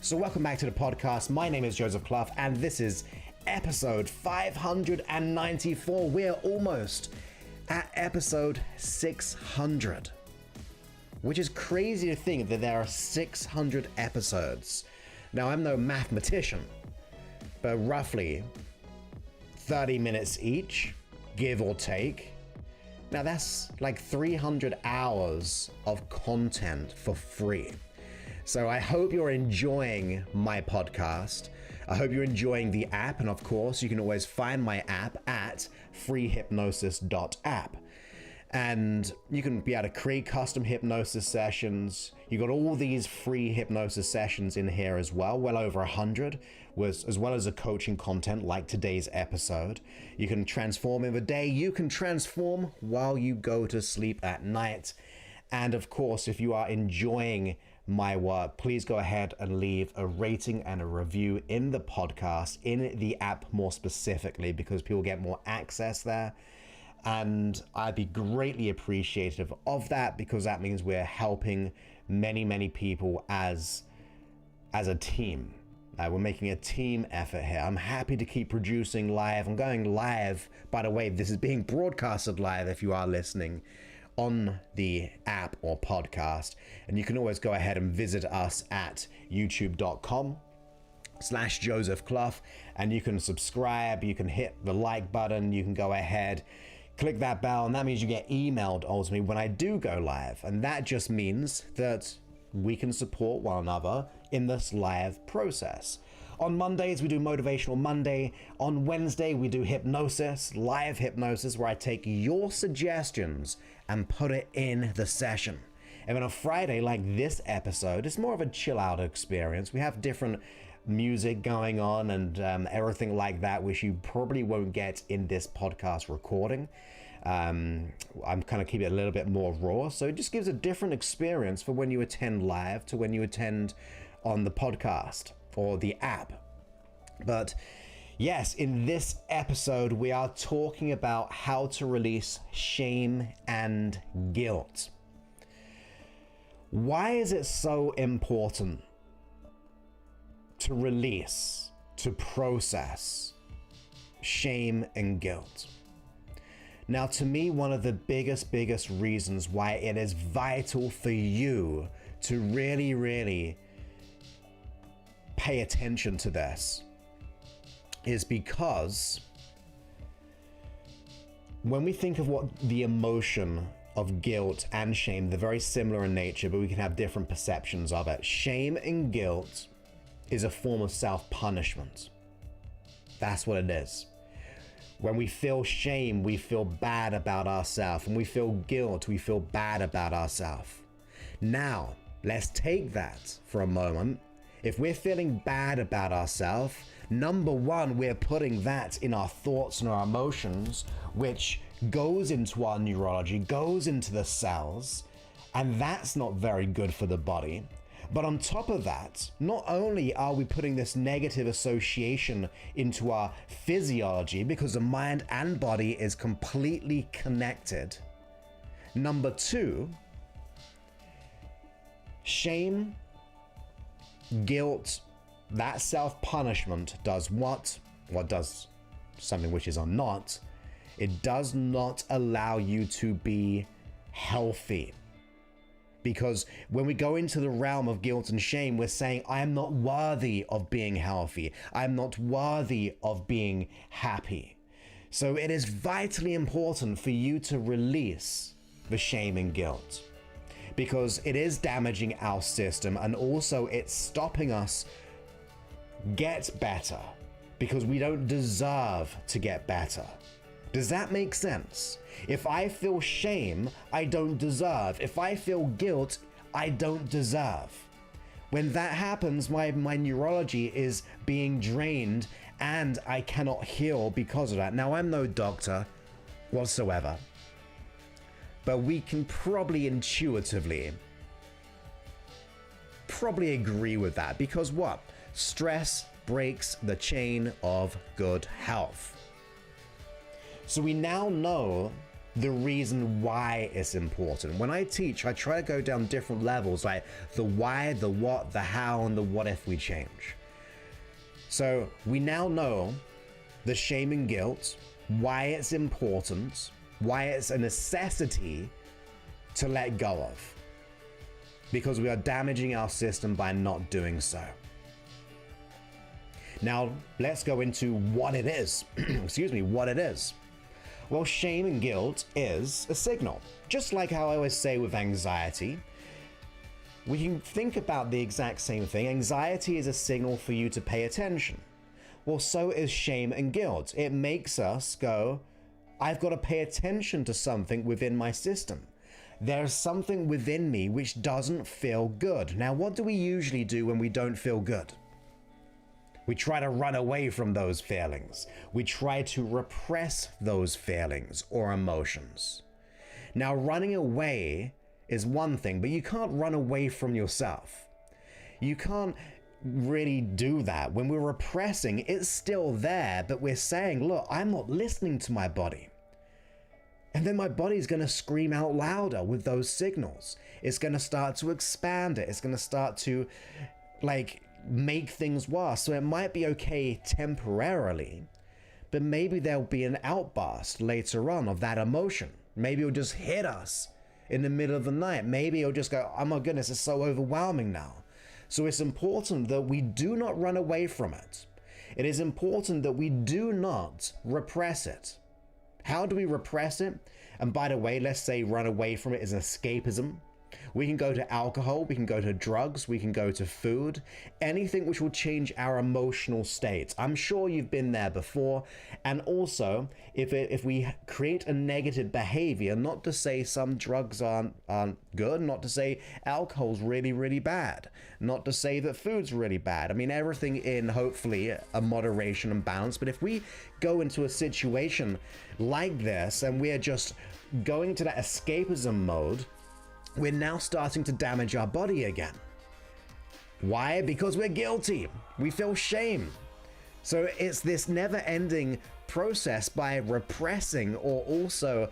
So welcome back to the podcast. My name is Joseph Clough, and this is episode 594. We're almost at episode 600, which is crazy to think that there are 600 episodes. Now, I'm no mathematician, but roughly 30 minutes each, give or take. Now, that's like 300 hours of content for free. So I hope you're enjoying my podcast. I hope you're enjoying the app. And of course, you can always find my app at freehypnosis.app. And you can be able to create custom hypnosis sessions. You got all these free hypnosis sessions in here as well over 100, as well as the coaching content like today's episode. You can transform in the day. You can transform while you go to sleep at night. And of course, if you are enjoying my work, please go ahead and leave a rating and a review in the podcast, in the app more specifically, because people get more access there. And I'd be greatly appreciative of that, because that means we're helping many people as a team. We're making a team effort here. I'm happy to keep producing live. I'm going live, by the way. This is being broadcasted live if you are listening on the app or podcast. And you can always go ahead and visit us at youtube.com/Joseph Clough, and you can subscribe, you can hit the like button, you can go ahead, click that bell, and that means you get emailed ultimately when I do go live. And that just means that we can support one another in this live process. On Mondays, we do Motivational Monday. On Wednesday, we do hypnosis, live hypnosis, where I take your suggestions and put it in the session. And then on Friday, like this episode, it's more of a chill out experience. We have different music going on and everything like that, which you probably won't get in this podcast recording. I'm kind of keeping it a little bit more raw, so it just gives a different experience for when you attend live to when you attend on the podcast or the app. But yes, in this episode, we are talking about how to release shame and guilt. Why is it so important to release, to process shame and guilt? Now, to me, one of the biggest reasons why it is vital for you to really pay attention to this is because when we think of what the emotion of guilt and shame, they're very similar in nature, but we can have different perceptions of it. Shame and guilt is a form of self-punishment. That's what it is. When we feel shame, we feel bad about ourselves. When we feel guilt, we feel bad about ourselves. Now, let's take that for a moment. If we're feeling bad about ourselves, number one, we're putting that in our thoughts and our emotions, which goes into our neurology, goes into the cells, and that's not very good for the body. But on top of that, not only are we putting this negative association into our physiology, because the mind and body is completely connected. Number two, shame, guilt, that self-punishment does what? What does something which is or not? It does not allow you to be healthy. Because when we go into the realm of guilt and shame, we're saying, I am not worthy of being healthy. I am not worthy of being happy. So it is vitally important for you to release the shame and guilt, because it is damaging our system, and also it's stopping us get better, because we don't deserve to get better. Does that make sense? If I feel shame, I don't deserve. If I feel guilt, I don't deserve. When that happens, my neurology is being drained and I cannot heal because of that. Now, I'm no doctor whatsoever, but we can probably intuitively agree with that, because what? Stress breaks the chain of good health. So we now know the reason why it's important. When I teach, I try to go down different levels, like the why, the what, the how, and the what if we change. So we now know the shame and guilt, why it's important, why it's a necessity to let go of, because we are damaging our system by not doing so. Now, let's go into what it is. Excuse me, what it is. Well, shame and guilt is a signal. Just like how I always say with anxiety, we can think about the exact same thing. Anxiety is a signal for you to pay attention. Well, so is shame and guilt. It makes us go, I've got to pay attention to something within my system. There's something within me which doesn't feel good. Now, what do we usually do when we don't feel good? We try to run away from those feelings. We try to repress those feelings or emotions. Now, running away is one thing, but you can't run away from yourself. You can't really do that. When we're repressing, it's still there, but we're saying, look, I'm not listening to my body. And then my body's going to scream out louder with those signals. It's going to start to expand it. It's going to start to make things worse. So it might be okay temporarily, but maybe there'll be an outburst later on of that emotion. Maybe it'll just hit us in the middle of the night. Maybe it'll just go, oh my goodness, it's so overwhelming now. So it's important that we do not run away from it. It is important that we do not repress it. How do we repress it? And by the way, let's say run away from it is escapism. We can go to alcohol, we can go to drugs, we can go to food, anything which will change our emotional state. I'm sure you've been there before. And also, if we create a negative behavior, not to say some drugs aren't good, not to say alcohol's really, really bad, not to say that food's really bad. I mean, everything in hopefully a moderation and balance. But if we go into a situation like this and we're just going to that escapism mode, we're now starting to damage our body again. Why? Because we're guilty. We feel shame. So it's this never-ending process by repressing or also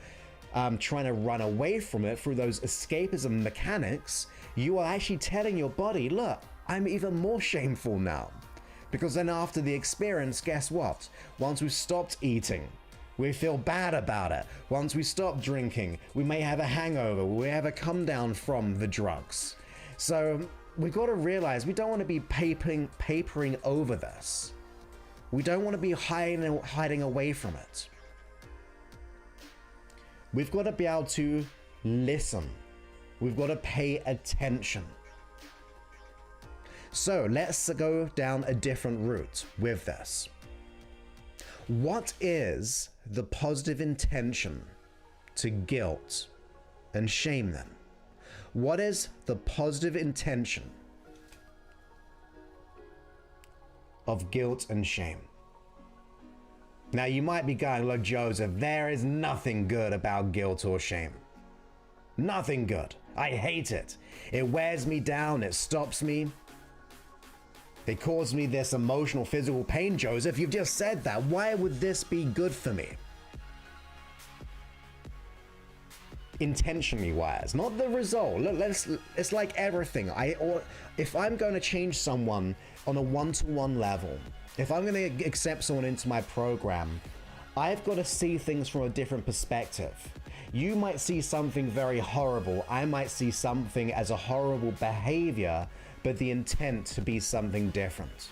trying to run away from it through those escapism mechanics. You are actually telling your body, look, I'm even more shameful now. Because then after the experience, guess what? Once we've stopped eating, we feel bad about it. Once we stop drinking, we may have a hangover. We have a come down from the drugs. So we've got to realize we don't want to be papering over this. We don't want to be hiding away from it. We've got to be able to listen. We've got to pay attention. So let's go down a different route with this. What is the positive intention to guilt and shame then? What is the positive intention of guilt and shame? Now you might be going, look, Joseph, there is nothing good about guilt or shame. Nothing good. I hate it. It wears me down. It stops me. It caused me this emotional, physical pain, Joseph. You've just said that. Why would this be good for me? Intentionally wise, not the result. It's like everything. If I'm going to change someone on a one-to-one level, if I'm going to accept someone into my program, I've got to see things from a different perspective. You might see something very horrible. I might see something as a horrible behavior, but the intent to be something different.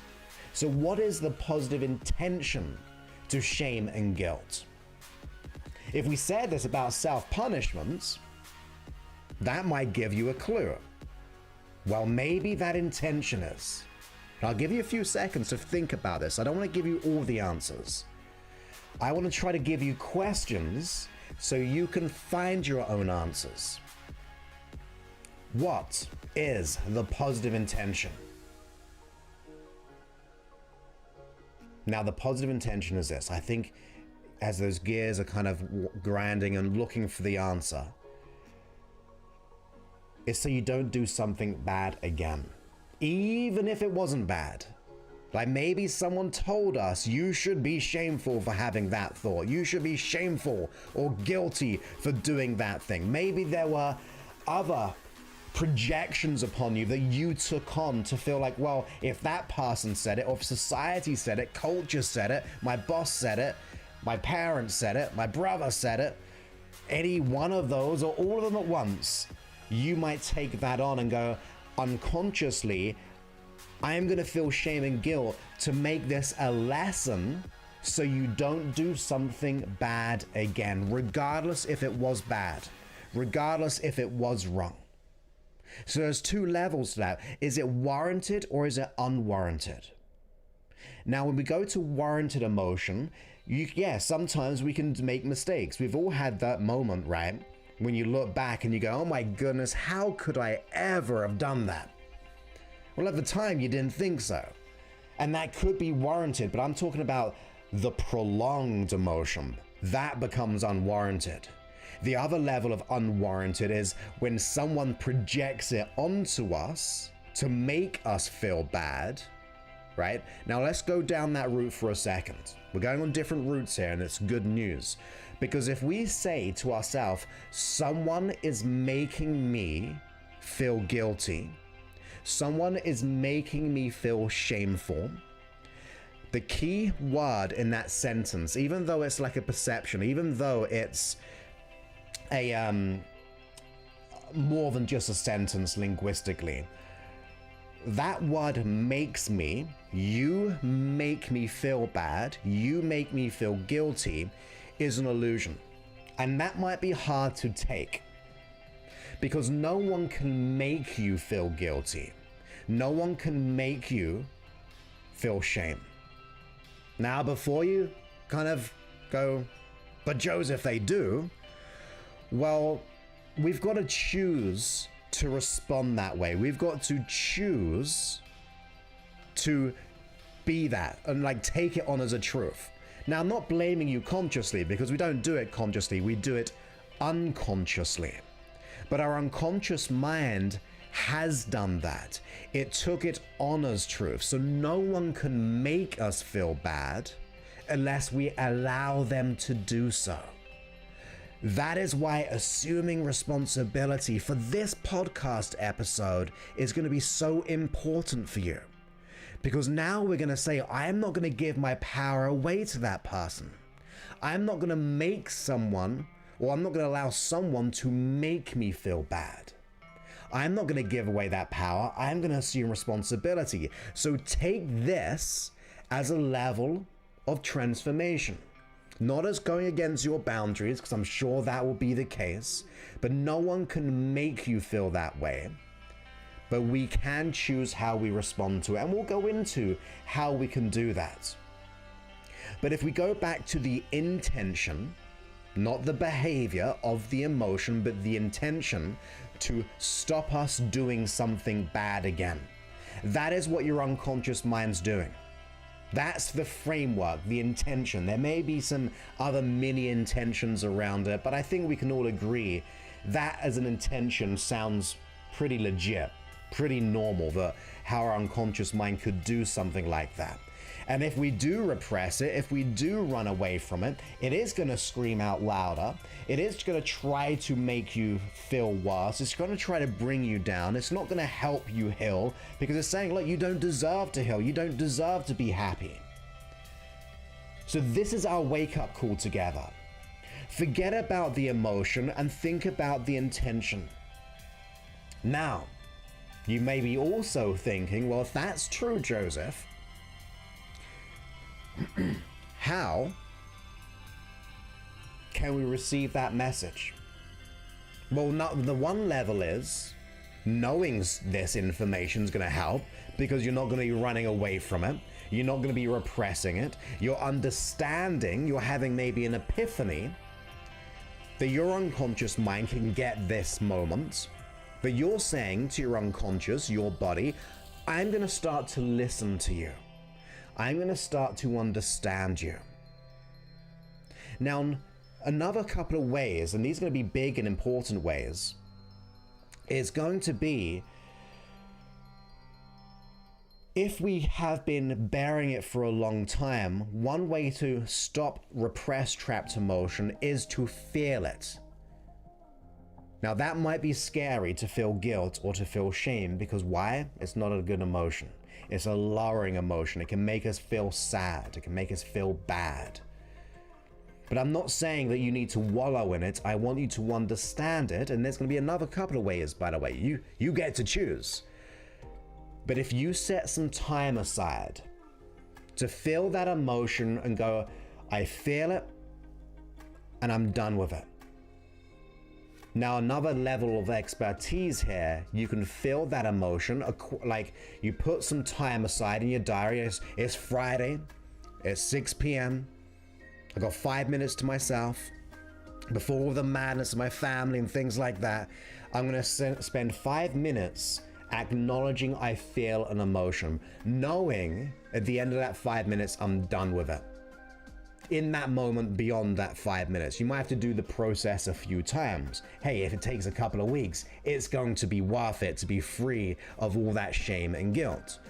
So what is the positive intention to shame and guilt? If we said this about self-punishment, that might give you a clue. Well, maybe that intention is. I'll give you a few seconds to think about this. I don't want to give you all the answers. I want to try to give you questions so you can find your own answers. What is the positive intention? Now, the positive intention is this. I think as those gears are kind of grinding and looking for the answer, it's so you don't do something bad again. Even if it wasn't bad. Like maybe someone told us you should be shameful for having that thought. You should be shameful or guilty for doing that thing. Maybe there were other projections upon you that you took on to feel like, well, if that person said it, or if society said it, culture said it, my boss said it, my parents said it, my brother said it, any one of those or all of them at once, you might take that on and go, unconsciously, I am going to feel shame and guilt to make this a lesson so you don't do something bad again, regardless if it was bad, regardless if it was wrong. So there's two levels to that. Is it warranted or is it unwarranted? Now, when we go to warranted emotion, sometimes we can make mistakes. We've all had that moment, right? When you look back and you go, oh my goodness, how could I ever have done that? Well, at the time, you didn't think so. And that could be warranted, but I'm talking about the prolonged emotion. That becomes unwarranted. The other level of unwarranted is when someone projects it onto us to make us feel bad, right? Now let's go down that route for a second. We're going on different routes here, and it's good news. Because if we say to ourselves, someone is making me feel guilty, someone is making me feel shameful, the key word in that sentence, even though it's like a perception, even though it's a more than just a sentence linguistically, that word makes me, you make me feel bad, you make me feel guilty, is an illusion. And that might be hard to take because no one can make you feel guilty. No one can make you feel shame. Now, before you kind of go, but Joseph, they do. Well, we've got to choose to respond that way. We've got to choose to be that and like take it on as a truth. Now, I'm not blaming you consciously because we don't do it consciously. We do it unconsciously. But our unconscious mind has done that. It took it on as truth. So no one can make us feel bad unless we allow them to do so. That is why assuming responsibility for this podcast episode is going to be so important for you. Because now we're going to say, I am not going to give my power away to that person. I'm not going to make someone, or I'm not going to allow someone to make me feel bad. I'm not going to give away that power. I'm going to assume responsibility. So take this as a level of transformation. Not as going against your boundaries, because I'm sure that will be the case, but no one can make you feel that way. But we can choose how we respond to it, and we'll go into how we can do that. But if we go back to the intention, not the behavior of the emotion, but the intention to stop us doing something bad again, that is what your unconscious mind's doing. That's the framework, the intention. There may be some other mini intentions around it, but I think we can all agree that as an intention sounds pretty legit, pretty normal, that how our unconscious mind could do something like that. And if we do repress it, if we do run away from it, it is going to scream out louder. It is going to try to make you feel worse. It's going to try to bring you down. It's not going to help you heal because it's saying, look, you don't deserve to heal. You don't deserve to be happy. So this is our wake-up call together. Forget about the emotion and think about the intention. Now, you may be also thinking, well, if that's true, Joseph, how can we receive that message? Well, the one level is knowing this information is going to help because you're not going to be running away from it. You're not going to be repressing it. You're understanding, you're having maybe an epiphany that your unconscious mind can get this moment. But you're saying to your unconscious, your body, I'm going to start to listen to you. I'm going to start to understand you. Now, another couple of ways, and these are going to be big and important ways, is going to be If we have been bearing it for a long time, one way to stop repressed trapped emotion is to feel it. Now that might be scary, to feel guilt or to feel shame, because why? It's not a good emotion. It's a lowering emotion. It can make us feel sad. It can make us feel bad. But I'm not saying that you need to wallow in it. I want you to understand it, and there's going to be another couple of ways, by the way. You get to choose. But if you set some time aside to feel that emotion and go, I feel it, and I'm done with it. Now, another level of expertise here, you can feel that emotion, like you put some time aside in your diary. It's Friday, it's 6 p.m. I got 5 minutes to myself. Before all the madness of my family and things like that, I'm gonna spend 5 minutes acknowledging I feel an emotion, knowing at the end of that 5 minutes, I'm done with it. In that moment, beyond that 5 minutes, you might have to do the process a few times. Hey, if it takes a couple of weeks, it's going to be worth it to be free of all that shame and guilt.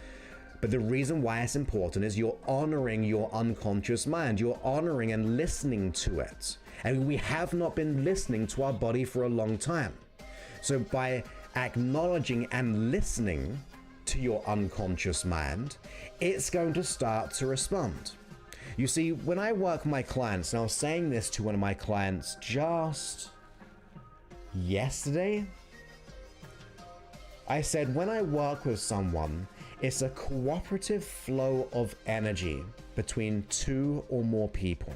But the reason why it's important is you're honoring your unconscious mind. You're honoring and listening to it. And we have not been listening to our body for a long time. So by acknowledging and listening to your unconscious mind, it's going to start to respond. You see, when I work with my clients, and I was saying this to one of my clients just yesterday, I said, when I work with someone, it's a cooperative flow of energy between two or more people,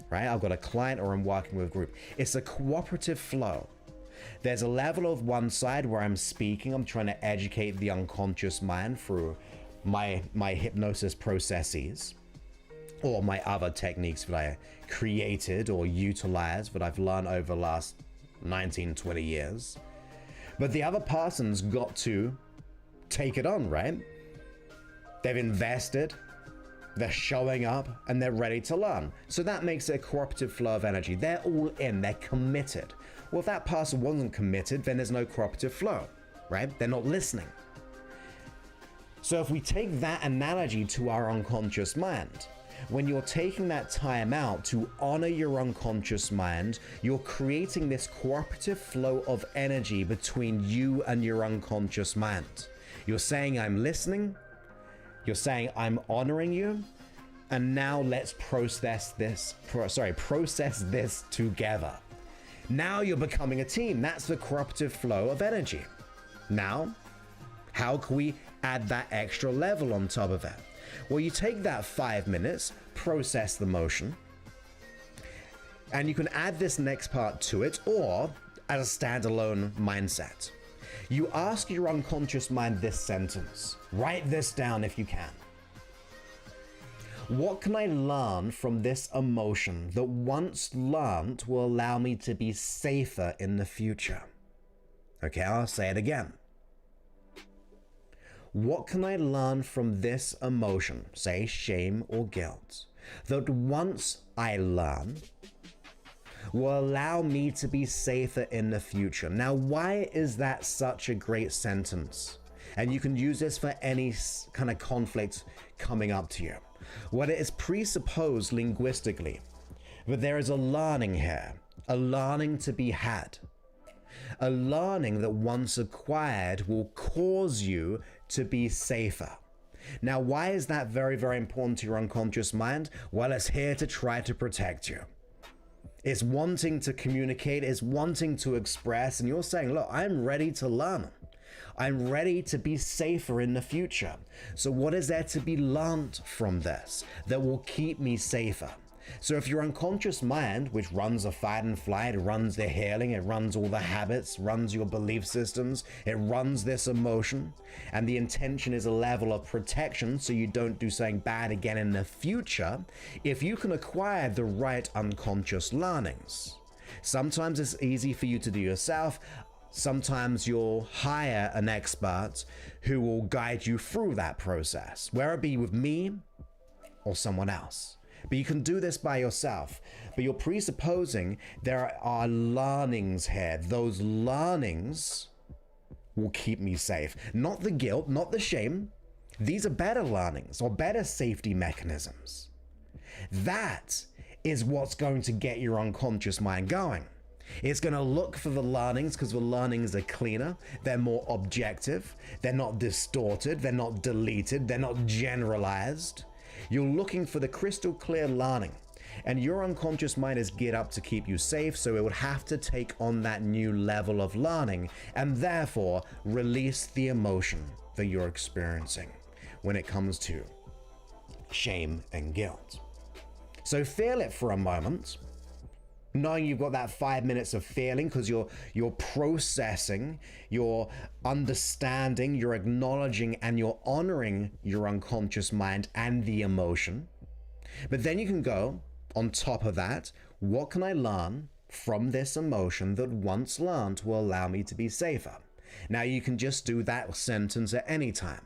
right? I've got a client or I'm working with a group. It's a cooperative flow. There's a level of one side where I'm speaking, I'm trying to educate the unconscious mind through my hypnosis processes or my other techniques that I created or utilized that I've learned over the last 19, 20 years. But the other person's got to take it on, right? They've invested, they're showing up, and they're ready to learn. So that makes it a cooperative flow of energy. They're all in, they're committed. Well, if that person wasn't committed, then there's no cooperative flow, right? They're not listening. So if we take that analogy to our unconscious mind, when you're taking that time out to honor your unconscious mind, you're creating this cooperative flow of energy between you and your unconscious mind. You're saying, I'm listening. You're saying, I'm honoring you. And now let's process this together. Now you're becoming a team. That's the cooperative flow of energy. Now, how can we add that extra level on top of it? Well, you take that 5 minutes, process the motion, and you can add this next part to it, or as a standalone mindset. You ask your unconscious mind this sentence. Write this down if you can. What can I learn from this emotion that once learned will allow me to be safer in the future? Okay, I'll say it again. What can I learn from this emotion, say shame or guilt, that once I learn will allow me to be safer in the future? Now, why is that such a great sentence? And you can use this for any kind of conflict coming up to you. Well, it is presupposed linguistically that there is a learning here, a learning to be had. A learning that once acquired will cause you to be safer. Now, why is that very, very important to your unconscious mind? Well, it's here to try to protect you. It's wanting to communicate, it's wanting to express, and you're saying, look, I'm ready to learn. I'm ready to be safer in the future. So what is there to be learned from this that will keep me safer? So if your unconscious mind, which runs the fight and flight, it runs the healing, it runs all the habits, runs your belief systems, it runs this emotion, and the intention is a level of protection so you don't do something bad again in the future, if you can acquire the right unconscious learnings. Sometimes it's easy for you to do yourself. Sometimes you'll hire an expert who will guide you through that process, whether it be with me or someone else. But you can do this by yourself. But you're presupposing there are learnings here. Those learnings will keep me safe. Not the guilt, not the shame. These are better learnings or better safety mechanisms. That is what's going to get your unconscious mind going. It's going to look for the learnings because the learnings are cleaner, they're more objective, they're not distorted, they're not deleted, they're not generalized. You're looking for the crystal clear learning, and your unconscious mind is geared up to keep you safe, so it would have to take on that new level of learning and therefore release the emotion that you're experiencing when it comes to shame and guilt. So feel it for a moment, knowing you've got that 5 minutes of feeling because you're processing, you're understanding, you're acknowledging, and you're honoring your unconscious mind and the emotion. But then you can go, on top of that, what can I learn from this emotion that once learned will allow me to be safer? Now you can just do that sentence at any time.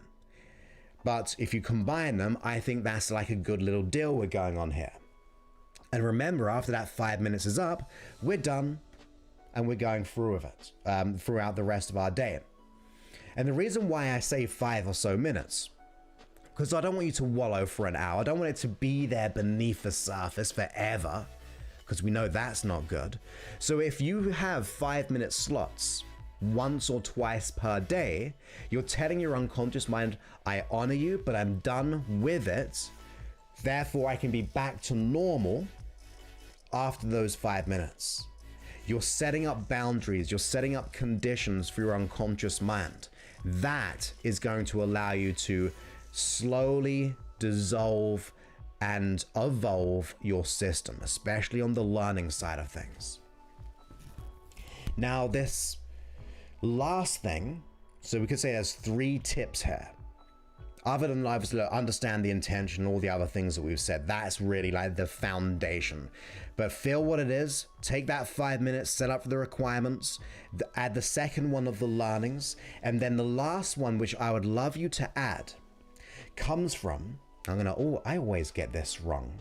But if you combine them, I think that's like a good little deal we're going on here. And remember, after that 5 minutes is up, we're done and we're going through with it throughout the rest of our day. And the reason why I say 5 or so minutes, because I don't want you to wallow for an hour. I don't want it to be there beneath the surface forever, because we know that's not good. So if you have 5 minute slots once or twice per day, you're telling your unconscious mind, I honor you, but I'm done with it. Therefore, I can be back to normal after those 5 minutes. You're setting up boundaries, you're setting up conditions for your unconscious mind. That is going to allow you to slowly dissolve and evolve your system, especially on the learning side of things. Now, this last thing, so we could say there's 3 tips here. Other than obviously understand the intention, all the other things that we've said, that's really like the foundation. But feel what it is, take that 5 minutes, set up the requirements, add the second one of the learnings, and then the last one, which I would love you to add, comes from, I always get this wrong.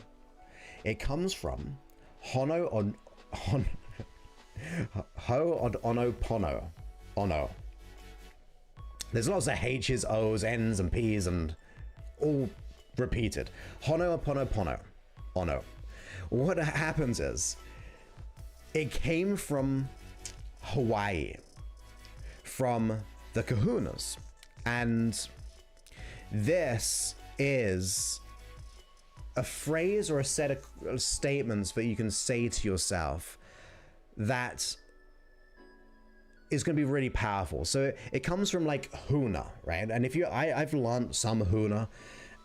It comes from Ho'oponopono. There's lots of H's, O's, N's, and P's, and all repeated. Ho'oponopono. What happens is, it came from Hawaii, from the kahunas, and this is a phrase or a set of statements that you can say to yourself that is going to be really powerful. So it comes from like Huna, right? And I've learned some Huna,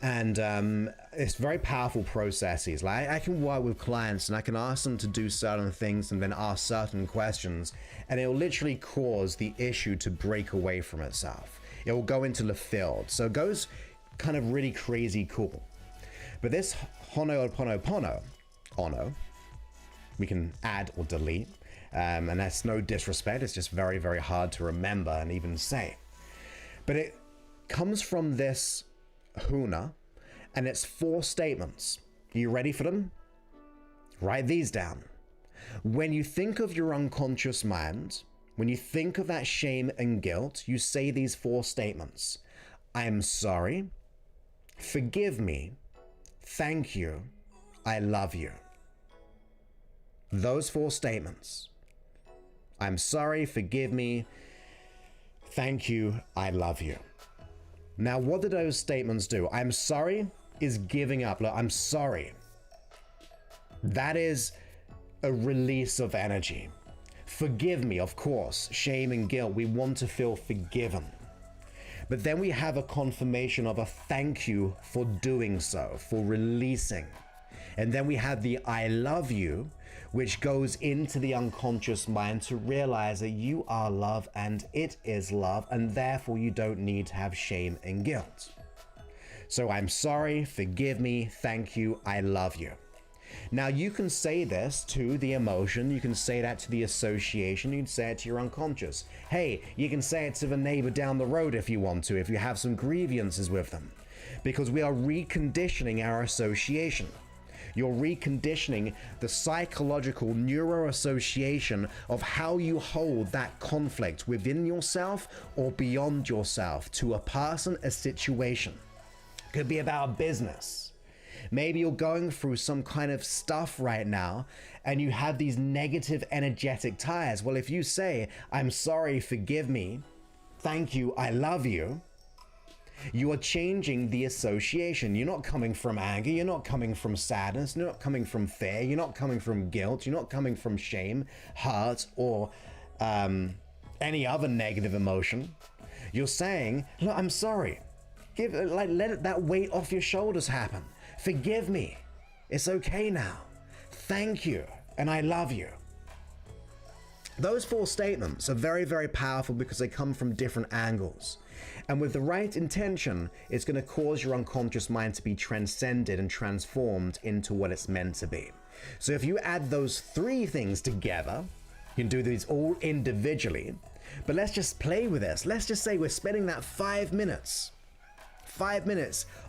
and it's very powerful processes. Like I can work with clients and I can ask them to do certain things and then ask certain questions, and it will literally cause the issue to break away from itself. It will go into the field. So it goes kind of really crazy cool. But this Ho'oponopono, we can add or delete. And that's no disrespect, it's just very, very hard to remember and even say. But it comes from this Huna, and it's 4 statements. Are you ready for them? Write these down. When you think of your unconscious mind, when you think of that shame and guilt, you say these 4 statements. I am sorry, forgive me, thank you, I love you. Those 4 statements. I'm sorry, forgive me, thank you, I love you. Now, what do those statements do? I'm sorry is giving up. Look, I'm sorry. That is a release of energy. Forgive me, of course, shame and guilt. We want to feel forgiven. But then we have a confirmation of a thank you for doing so, for releasing. And then we have the I love you, which goes into the unconscious mind to realize that you are love and it is love, and therefore you don't need to have shame and guilt. So I'm sorry, forgive me, thank you, I love you. Now you can say this to the emotion, you can say that to the association, you can say it to your unconscious. Hey, you can say it to the neighbor down the road if you want to, if you have some grievances with them. Because we are reconditioning our association. You're reconditioning the psychological neuroassociation of how you hold that conflict within yourself or beyond yourself to a person, a situation. Could be about business. Maybe you're going through some kind of stuff right now and you have these negative energetic ties. Well, if you say, I'm sorry, forgive me, thank you, I love you, you are changing the association. You're not coming from anger. You're not coming from sadness. You're not coming from fear. You're not coming from guilt. You're not coming from shame, hurt, or any other negative emotion. You're saying, look, I'm sorry. Let that weight off your shoulders happen. Forgive me. It's okay now. Thank you. And I love you. Those 4 statements are very, very powerful because they come from different angles. And with the right intention, it's going to cause your unconscious mind to be transcended and transformed into what it's meant to be. So if you add those 3 things together, you can do these all individually, but let's just play with this. Let's just say we're spending that 5 minutes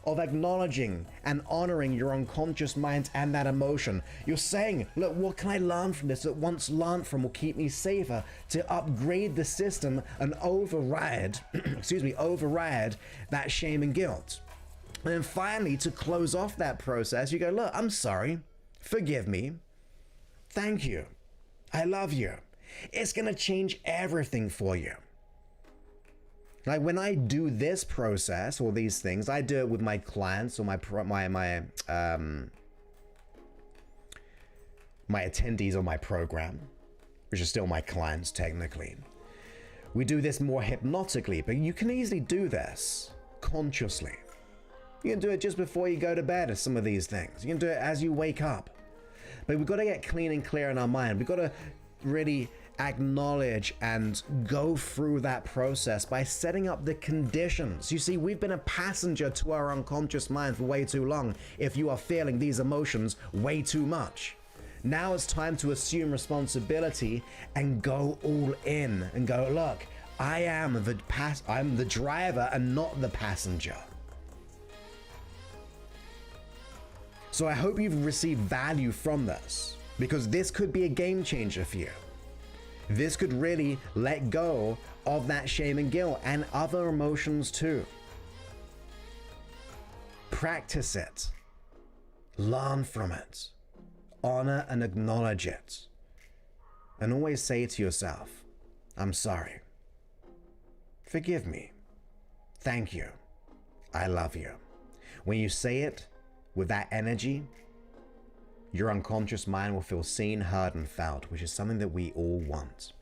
of acknowledging and honoring your unconscious mind and that emotion. You're saying, look, what can I learn from this that once learned from will keep me safer, to upgrade the system and override, override that shame and guilt. And then finally, to close off that process, you go, look, I'm sorry, forgive me, thank you, I love you. It's gonna change everything for you. Like when I do this process or these things, I do it with my clients or my attendees on my program, which are still my clients technically. We do this more hypnotically, but you can easily do this consciously. You can do it just before you go to bed as some of these things. You can do it as you wake up. But we've got to get clean and clear in our mind. We've got to really acknowledge and go through that process by setting up the conditions. You see, we've been a passenger to our unconscious mind for way too long if you are feeling these emotions way too much. Now it's time to assume responsibility and go all in and go, look, I'm the driver and not the passenger. So I hope you've received value from this, because this could be a game changer for you. This could really let go of that shame and guilt and other emotions too. Practice it. Learn from it. Honor and acknowledge it. And always say to yourself, I'm sorry. Forgive me. Thank you. I love you. When you say it with that energy, your unconscious mind will feel seen, heard, and felt, which is something that we all want.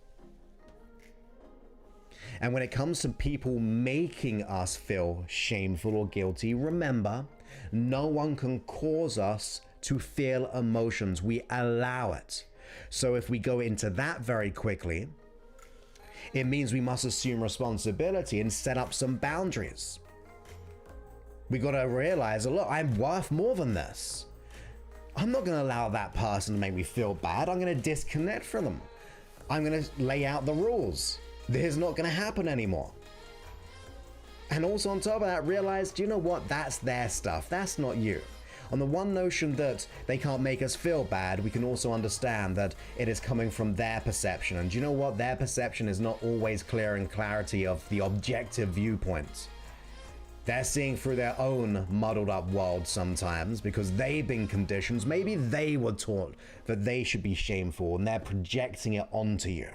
And when it comes to people making us feel shameful or guilty, remember, no one can cause us to feel emotions. We allow it. So if we go into that very quickly, it means we must assume responsibility and set up some boundaries. We got to realize, look, I'm worth more than this. I'm not going to allow that person to make me feel bad. I'm going to disconnect from them. I'm going to lay out the rules. This is not going to happen anymore. And also on top of that, realize, do you know what? That's their stuff. That's not you. On the one notion that they can't make us feel bad, we can also understand that it is coming from their perception. And do you know what? Their perception is not always clear in clarity of the objective viewpoint. They're seeing through their own muddled up world sometimes because they've been conditioned. Maybe they were taught that they should be shameful and they're projecting it onto you.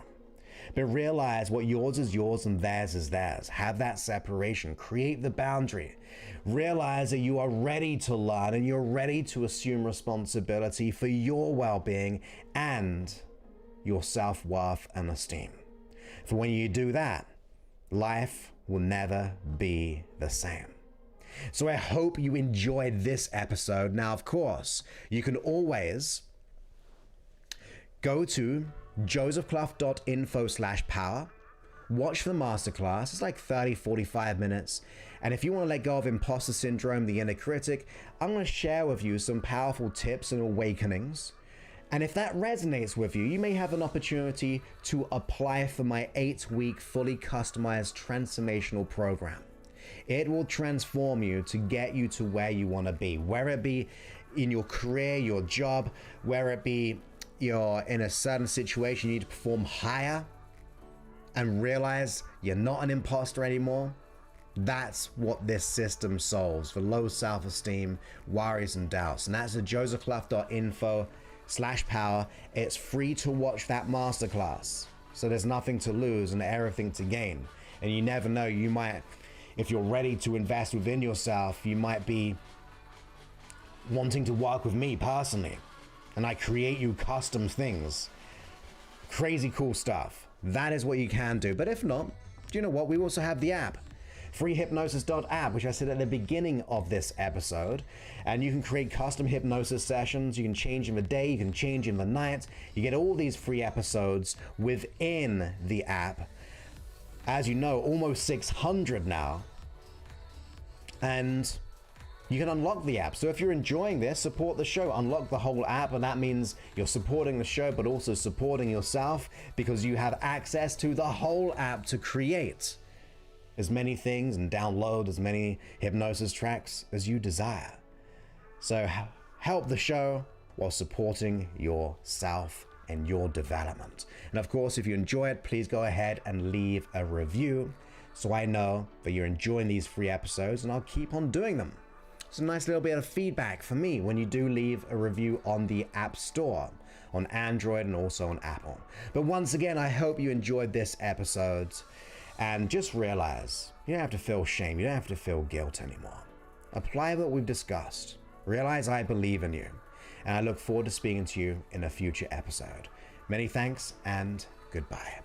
But realize what yours is yours and theirs is theirs. Have that separation. Create the boundary. Realize that you are ready to learn and you're ready to assume responsibility for your well-being and your self-worth and esteem. For when you do that, life will never be the same. So I hope you enjoyed this episode. Now, of course, you can always go to josephclough.info/power, watch the masterclass. It's like 30-45 minutes. And if you want to let go of imposter syndrome, the inner critic, I'm going to share with you some powerful tips and awakenings. And if that resonates with you, you may have an opportunity to apply for my 8-week fully customized transformational program. It will transform you to get you to where you want to be, whether it be in your career, your job, whether it be you're in a certain situation, you need to perform higher and realize you're not an imposter anymore. That's what this system solves for low self-esteem, worries, and doubts. And that's at josephclough.info/power. It's free to watch that masterclass. So there's nothing to lose and everything to gain. And you never know, you might, if you're ready to invest within yourself, you might be wanting to work with me personally. And I create you custom things. Crazy cool stuff. That is what you can do. But if not, do you know what? We also have the app. freehypnosis.app, which I said at the beginning of this episode. And you can create custom hypnosis sessions. You can change in the day, you can change in the night. You get all these free episodes within the app. As you know, almost 600 now. And you can unlock the app. So if you're enjoying this, support the show, unlock the whole app, and that means you're supporting the show, but also supporting yourself because you have access to the whole app to create as many things and download as many hypnosis tracks as you desire. So help the show while supporting yourself and your development. And of course, if you enjoy it, please go ahead and leave a review so I know that you're enjoying these free episodes, and I'll keep on doing them. It's a nice little bit of feedback for me when you do leave a review on the App Store, on Android and also on Apple. But once again, I hope you enjoyed this episode, and just realize you don't have to feel shame, you don't have to feel guilt anymore. Apply what we've discussed. Realize I believe in you, and I look forward to speaking to you in a future episode. Many thanks and goodbye.